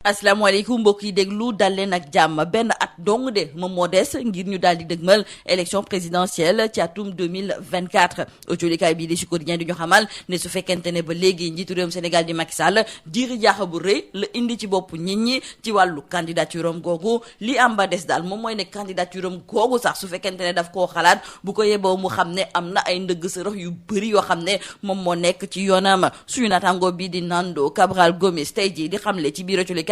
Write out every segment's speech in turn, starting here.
asalaamaaleykum mbokk yi déglu dal leen ak jàmm benn at dong de moom moo des ngir ñu daal di dëgmal élection présidentielle ci atum 2024 autolikaay bii di Sud Quotidien di ñu xamal ne su fekkente ne ba léegi njiitu réewum Sénégal di Macky Sall diiri jaaxa bu rëy la indi ci bopp nit ñi ci wàllu candidature am googu li am ba des daal moom mooy ne candidature am googu sax su fekkente ne daf koo xalaat bu ko yeboo mu xam ne am na ay ndëgg sërëx yu bëri yoo xam ne moom moo nekk ci yoonam suñu naataango bii di Nando Cabral Gomis tey jii di xamle ci biir autolikaay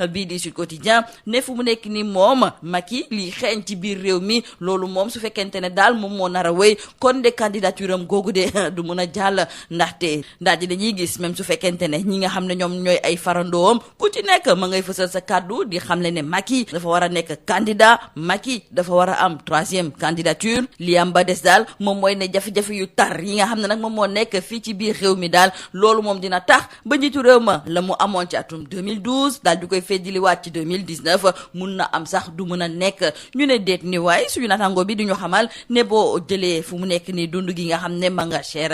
bii di Sud Quotidien ne fu mu nekk ni moom Macky lii xeeñ ci biir réew mi loolu moom su fekkente ne daal moom moo nar a wéy kon de candidature am googu de du mun a jàll ndaxte daal di dañuy gis même su fekkente ne ñi nga xam ne ñoom ñooy ay farandoom ku ci nekk ma ngay fësal sa kàddu di xamle ne Macky dafa war a nekk candidat Macky dafa war a am troisième candidature li am ba des daal moom mooy ne jafe-jafe yu tar yi nga xam ne nag moom moo nekk fii ci biir réew mi daal loolu moom dina tax ba njiitu réew ma la mu amoon ci atum 2012 daal di koy feddiliwaat ci 2019 mun na am sax du mën a nekk ñu ne déet ni waaye suñu naataango bi du ñu xamal ne boo jëlee fu mu nekk ni dund gi nga xam ne ma nga cher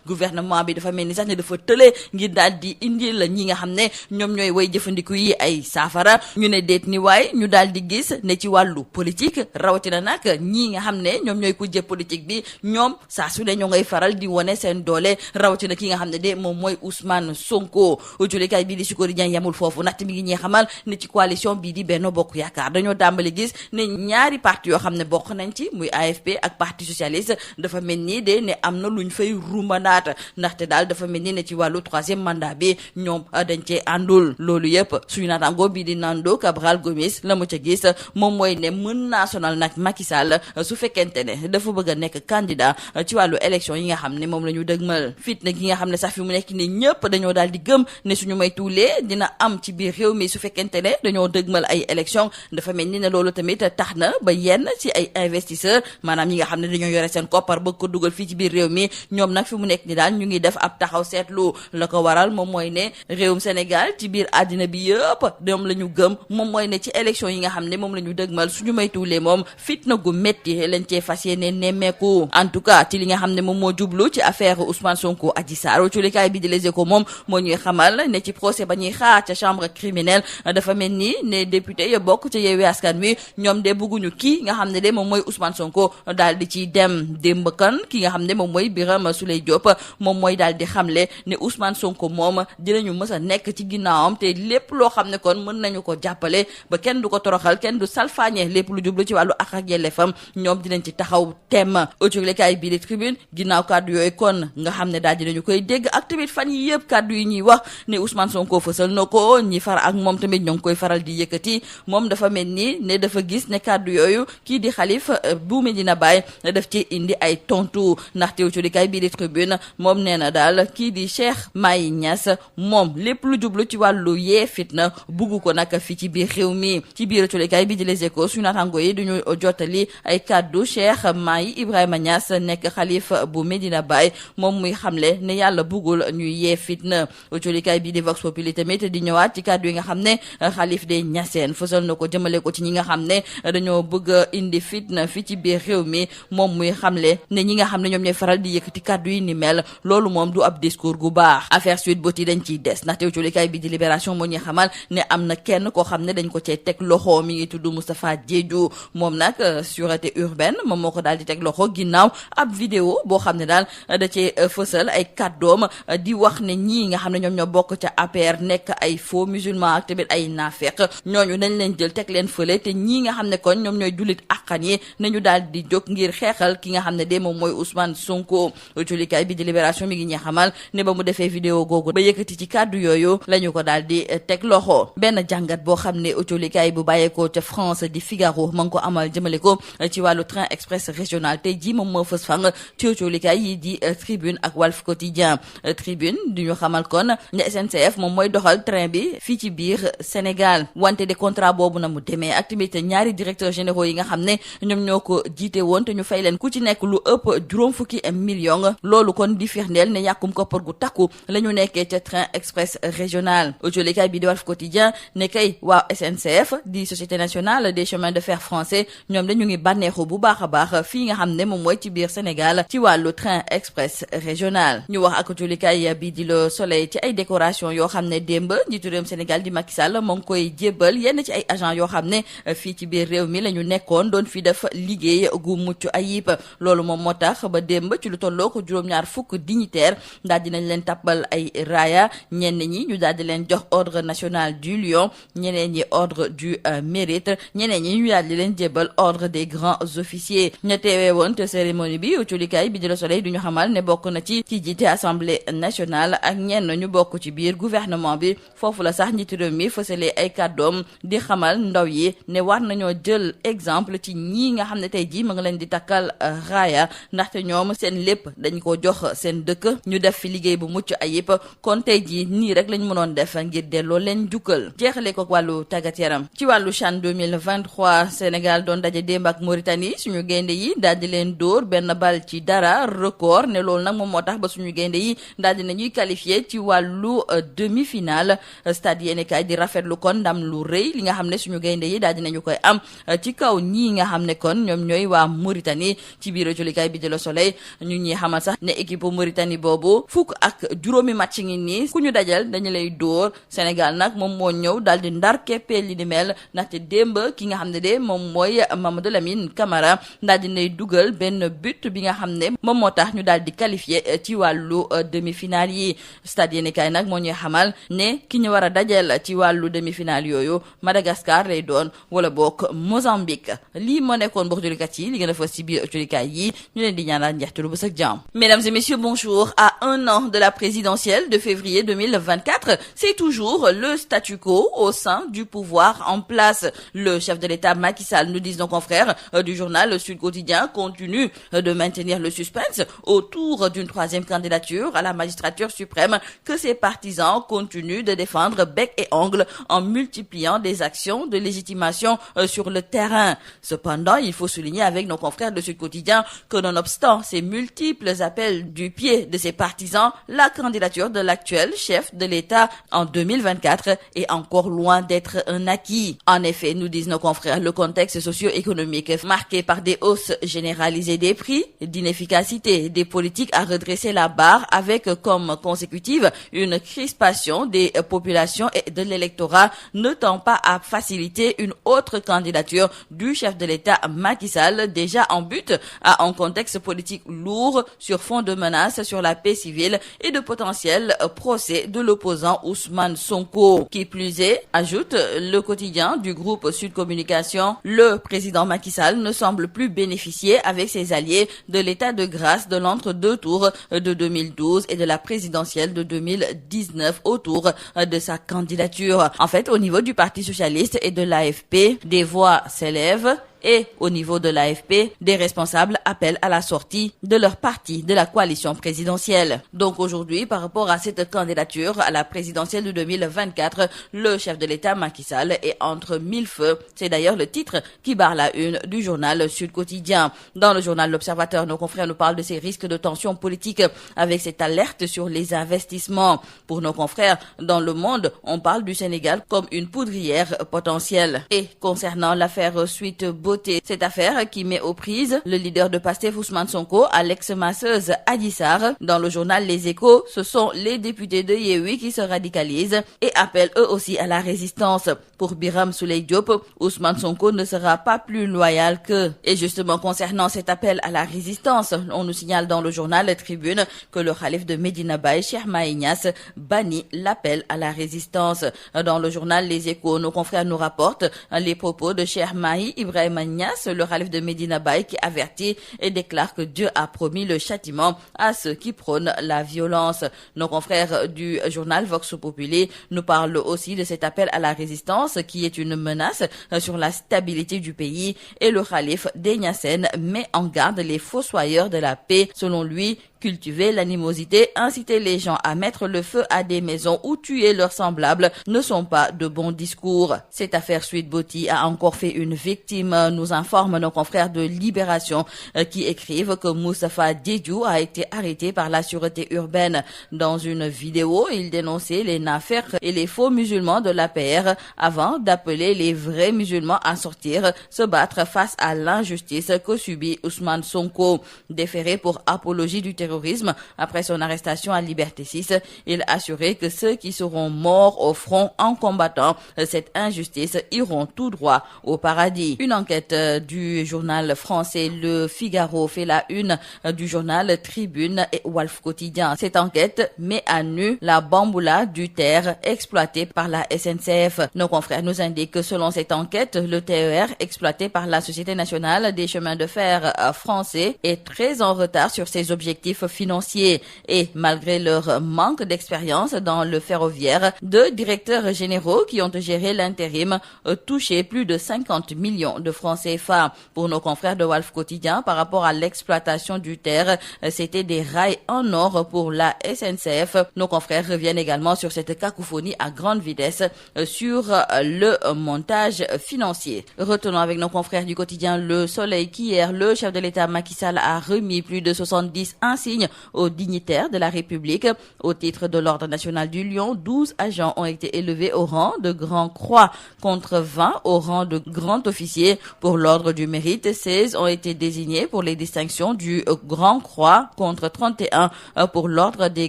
gouvernement bi dafa mel ni sax ne dafa tële ngir daal di indi la ñi nga xam ne ñoom ñooy way jëfandiku yi ay saafara ñu ne déet ni waaye ñu daal di gis ne ci wàllu politique rawatina nag ñii nga xam ne ñoom ñooy kujje politique bi ñoom saa su ne ñoo ngay faral di wane seen doole rawatina ki nga xam ne de moom mooy Ousmane Sonko julikaay bii di Sud Quotidien yamul foofu ndaxte mi ngi ñee xamal ne ci coalition bii di Benno Bokk Yaakaar dañoo tàmbali gis ne ñaari parti yoo xam ne bokk nañ ci muy AFP ak parti socialiste dafa mel ni de ne am na luñ fay rumbanaat ndaxte daal dafa mel ni ne ci wàllu troisième mandat bi ñoom dañ cee àndul loolu yëpp suñu naataango bii di Nando Cabral Gomis la mu ca gis moom mooy ne mën naa sonal nag Macky Sall su fekkente ne dafa bëgg a nekk candidat ci wàllu élection yi nga xam ne moom la ñu dëgmal fitna gi nga xam ne sax fi mu nekk ni ñëpp dañoo daal di gëm ne suñu may tuulee dina am ci biir réew mi su fekkente ne dañoo dëgmal ay élection dafa mel ni ne loolu tamit tax na ba yenn ci ay investisseur maanaam ñi nga xam ne dañoo yore seen koppar bëgg ko dugal fii ci biir réew mi ñoom nag fi mu nekk ni daal ñu ngi def ab taxaw seetlu la ko waral moom mooy ne réewum Sénégal ci biir àddina bi yëpp ñoom la ñu gëm moom mooy ne ci élection yi nga xam ne moom la ñu dëgmal suñu maytuulee moom fitna gu métti lañ cee fas yéene nemmeeku en tout cas ci li nga xam ne moom moo jublu ci affaire Ousmane Sonko Adji Sarr ci likaay bi di Les Échos moom moo ñuy xamal ne ci procès ba ñuy xaar ca chambre criminelle dafa mel ni ne député ya bokk ca Yewwi Askan Wi ñoom de bëgguñu kii nga xam ne de moom mooy Ousmane Sonko daal di ciy dem démb kan ki nga xam ne moom mooy Birame Souleye Diop moom mooy daal di xamle ne Ousmane Sonko moom dinañu mës a nekk ci ginnaawam te lépp loo xam ne kon mën nañu ko jàppale ba kenn du ko toroxal kenn du salfaañe lépp lu jublu ci wàllu ak yelleefam ñoom dinañ ci taxaw temm autolikaay bii di Tribune ginnaaw kàddu yooyu kon nga xam ne daal dinañu koy dégg ak tamit fan yi yëpp kàddu yi ñuy wax ne Ousmane Sonko fësal na ko ñi far ak moom tamit ñoo ngi koy faral di yëkkati moom dafa mel ni ne dafa gis ne kàddu yooyu kii di Xalif bu Medina Baye daf ci indi ay tontu ndaxte autolikaay bii di Tribune moom nee na daal kii di Cheikh Mahi Niass moom lépp lu jublu ci wàllu yee fitna bugg ko nag fii ci biir réew mi ci biir autolikaay bi di Les Échos suñu naataango yi duñu jottali ay kàddu Cheikh Mahi Ibrahima Niass nekk Xalif bu Medina Baye moom muy xamle ne yàlla buggul ñuy yee fitna autolikaay bi di Vox Populi tamit di ñëwaat ci kàddu yi nga xam ne Xalif de Niassène fësal na ko jëmale ko ci ñi nga xam ne dañoo bëgg a indi fitna fii ci biir réew mi moom muy xamle ne ñi nga xam ne ñoom ñooy faral di yëkkati kàddu yi ni mel loolu moom du ab discours gu baax affaire Sweet Beauté dañ ciy des ndaxte autolikaay bi di Libération moo ñuy xamal ne am na kenn koo xam ne dañ ko cee teg loxo mi ngi tudd Moustapha Diédhiou moom nag sûreté urbaine moom moo ko daal di teg loxo ginnaaw ab vidéo boo xam ne daal da cee fësal ay kàddoom di wax ne ñii nga xam ne ñoom ñoo bokk ca APR nekk ay faux musulman ak tamit ay naafeq ñooñu dañ leen jël teg leen fële te ñii nga xam ne kon ñoom ñooy jullit akkan yi nañu daal di jóg ngir xeexal ki nga xam ne de moom mooy Ousmane Sonko julikaay bi di Libération mi ngi ñuy xamal ne ba mu defee vidéo googu ba yëkkati ci kàddu yooyu la ñu ko daal di teg loxo benn jàngat boo xam ne julikaay bu bàyyeekoo ca France di Figaro ma ngi ko amal jëmale ko ci wàllu train express régional tey jii moom moo fës fang ci julikaay yi di Tribune ak Walf Quotidien Tribune di ñu xamal kon ne SNCF moom mooy doxal train bi fii ci biir Sénégal wante de contrat boobu na mu demee ak tamit ñaari directeurs généraux yi nga xam ne ñoom ñoo ko jiite woon te ñu fay leen ku ci nekk lu ëpp juróom fukki million loolu kon di firndeel ne yàkkum koppar gu takku la ñu nekkee ca train express régional autolikaay bi di Walf Quotidien ne kay waa SNCF di Société nationale des chemins de fer français ñoom dañu ngi bànneexu bu baax a baax fii nga xam ne moom mooy ci biir Sénégal ci wàllu train express régional ñu wax ak autolikaay bi di Le Soleil ci ay décoration yoo xam ne démb njiitu réewum Sénégal di Macky Sall moo ngi koy jébbal yenn ci ay agent yoo xam ne fii ci biir réew mi la ñu nekkoon doon fi def liggéey gu mucc ayib loolu moom moo tax ba démb ci lu tolloo ko juróom-ñaar fukk dignitaire daal dinañ leen tappal ay raaya ñenn ñi ñu daal di leen jox ordre national du Lion ñeneen ñi ordre du mérite ñeneen ñi ñu daal di leen jébbal ordre des grands officiers ña teewee woon te cérémonie bi culikaay bi di Le Soleil du ñu xamal ne bokk na ci jiite assemblée nationale ak ñenn ñu bokk ci biir gouvernement bi foofu la sax njiitu réew mi fësalee ay kàddoom di xamal ndaw yi ne war nañoo jël exemple ci ñii nga xam ne tey jii ma nga leen di takkal raaya ndaxte ñoom seen lépp dañ ko jox seen dëkk ñu def fi liggéey bu mucc ayib kon tey jii nii rek lañ mënoon def ngir delloo leen jukkal jeexale ko wàllu tàggat yaram ci wàllu CHAN 2023 Sénégal doon daje démb ak Mauritanie suñu gaynde yi daal di leen dóor benn bal ci dara record ne loolu nag moom moo tax ba suñu gaynde yi daal di nañuy qualifié ci wàllu demi-finale stade yéenekaay di rafetlu kon ndam lu rëy li nga xam ne suñu gaynde yi daal di nañu koy am ci kaw ñii nga xam ne kon ñoom ñooy waa Mauritanie ci biir jolikaay bi di Le Soleil ñu ñuy xamal sax ne équipe Mauritanie boobu fukk ak juróomi match ngi nii ku ñu dajal dañu lay dóor Sénégal nag moom moo ñëw daal di ndar keppee li di mel ndaxte démb ki nga xam ne de moom mooy Mamadou Lamine Camara daal di nay dugal benn but bi nga xam ne moom moo tax ñu daal di qualifié ci wàllu demi-finale yi stade yéenekaay nag moo ñuy xamal ne ki ñu war a dajal ci wàllu demi-finale yooyu Madagascar lay doon wala boog Mozambique lii moo nekkoon mbokk jolikat yi li gën a fës ci biir jolikaay yi ñu leen di ñaanal njeextalu bës ak jàmm. Mesdames et messieurs, bonjour. À un an de la présidentielle de février 2024, c'est toujours le statu quo au sein du pouvoir en place. Le chef de l'État Macky Sall, nous disent nos confrères du journal Sud Quotidien, continue de maintenir le suspense autour d'une troisième candidature à la magistrature suprême que ses partisans continuent de défendre bec et ongle en multipliant des actions de légitimation sur le terrain. Cependant, il faut souligner avec nos confrères de Sud Quotidien que nonobstant ces multiples appels du pied de ses partisans, la candidature de l'actuel chef de l'État en 2024 est encore loin d'être un acquis. En effet, nous disent nos confrères, le contexte socio-économique marqué par des hausses généralisées des prix, d'inefficacité des politiques à redresser la barre avec comme consécutive une crispation des populations et de l'électorat ne tend pas à faciliter une autre candidature du chef de l'État Macky Sall, déjà en but à un contexte politique lourd sur fond de menaces sur la paix civile et de potentiels procès de l'opposant Ousmane Sonko. Qui plus est, ajoute le quotidien du groupe Sud Communication, le président Macky Sall ne semble plus bénéficier avec ses alliés de l'état de grâce de l'entre-deux tours de 2012 et de la présidentielle de 2019 autour de sa candidature. En fait, au niveau du Parti socialiste et de l'AFP, des voix s'élèvent. Et au niveau de l'AFP, des responsables appellent à la sortie de leur parti de la coalition présidentielle. Donc aujourd'hui, par rapport à cette candidature à la présidentielle de 2024, le chef de l'État Macky Sall est entre mille feux. C'est d'ailleurs le titre qui barre la une du journal Sud Quotidien. Dans le journal L'Observateur, nos confrères nous parlent de ces risques de tension politique avec cette alerte sur les investissements. Pour nos confrères, dans Le Monde, on parle du Sénégal comme une poudrière potentielle. Et concernant l'affaire Sweet Beauté, cette affaire qui met aux prises le leader de Pastef Ousmane Sonko à l'ex-masseuse Adji Sarr. Dans le journal Les Échos, ce sont les députés de Yewwi qui se radicalisent et appellent eux aussi à la résistance. Pour Birame Souleye Diop, Ousmane Sonko ne sera pas plus loyal qu'eux. Et justement, concernant cet appel à la résistance, on nous signale dans le journal Tribune que le khalife de Medina Baye, Cheikh Mahi Niasse, bannit l'appel à la résistance. Dans le journal Les Échos, nos confrères nous rapportent les propos de Cheikh Mahi Ibrahima Niasse, le khalife de Medina Baye, qui avertit et déclare que Dieu a promis le châtiment à ceux qui prônent la violence. Nos confrères du journal Vox Populi nous parlent aussi de cet appel à la résistance qui est une menace sur la stabilité du pays, et le khalife des Niassènes met en garde les fossoyeurs de la paix. Selon lui, cultiver l'animosité, inciter les gens à mettre le feu à des maisons ou tuer leurs semblables ne sont pas de bons discours. Cette affaire Sweet Beauty a encore fait une victime, nous informent nos confrères de Libération qui écrivent que Moustapha Diédhiou a été arrêté par la sûreté urbaine. Dans une vidéo, il dénonçait les nafirs et les faux musulmans de l'APR avant d'appeler les vrais musulmans à sortir, se battre face à l'injustice que subit Ousmane Sonko. Déféré pour apologie du terrorisme terrorisme après son arrestation à Liberté 6. Il assurait que ceux qui seront morts au front en combattant cette injustice iront tout droit au paradis. Une enquête du journal français Le Figaro fait la une du journal Tribune et Walf Quotidien. Cette enquête met à nu la bamboula du TER exploité par la SNCF. Nos confrères nous indiquent que selon cette enquête, le TER exploité par la Société nationale des chemins de fer français est très en retard sur ses objectifs financiers et malgré leur manque d'expérience dans le ferroviaire, deux directeurs généraux qui ont géré l'intérim touchaient plus de 50 millions de francs CFA. Pour nos confrères de Walf Quotidien, par rapport à l'exploitation du TER, c'était des rails en or pour la SNCF. Nos confrères reviennent également sur cette cacophonie à grande vitesse sur le montage financier. Retenons avec nos confrères du quotidien Le Soleil qu'hier, le chef de l'État Macky Sall a remis plus de 70 insignes aux dignitaires de la République. Au titre de l'Ordre national du Lion, 12 agents ont été élevés au rang de Grand Croix contre 20 au rang de Grand Officier. Pour l'Ordre du Mérite, 16 ont été désignés pour les distinctions du Grand Croix contre 31 pour l'Ordre des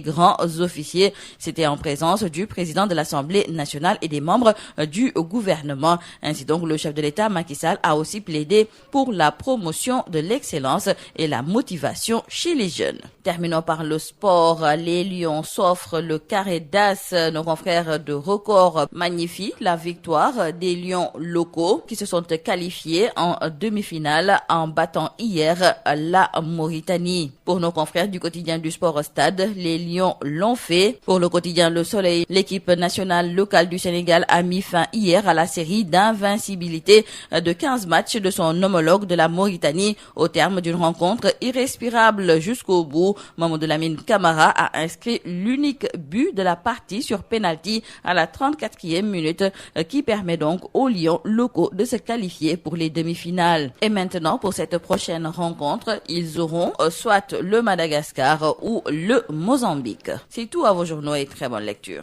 Grands Officiers. C'était en présence du président de l'Assemblée nationale et des membres du gouvernement. Ainsi donc, le chef de l'État Macky Sall a aussi plaidé pour la promotion de l'excellence et la motivation chez les jeunes. Terminons par le sport. Les Lions s'offrent le carré d'as. Nos confrères de Record magnifient la victoire des Lions locaux qui se sont qualifiés en demi-finale en battant hier la Mauritanie. Pour nos confrères du quotidien du Sport Stade, les Lions l'ont fait. Pour le quotidien Le Soleil, l'équipe nationale locale du Sénégal a mis fin hier à la série d'invincibilité de 15 matchs de son homologue de la Mauritanie au terme d'une rencontre irrespirable jusqu'au bout. Mamadou Lamine Camara a inscrit l'unique but de la partie sur penalty à la 34e minute qui permet donc aux Lions locaux de se qualifier pour les demi-finales. Et maintenant, pour cette prochaine rencontre, ils auront soit le Madagascar ou le Mozambique. C'est tout à vos journaux et très bonne lecture.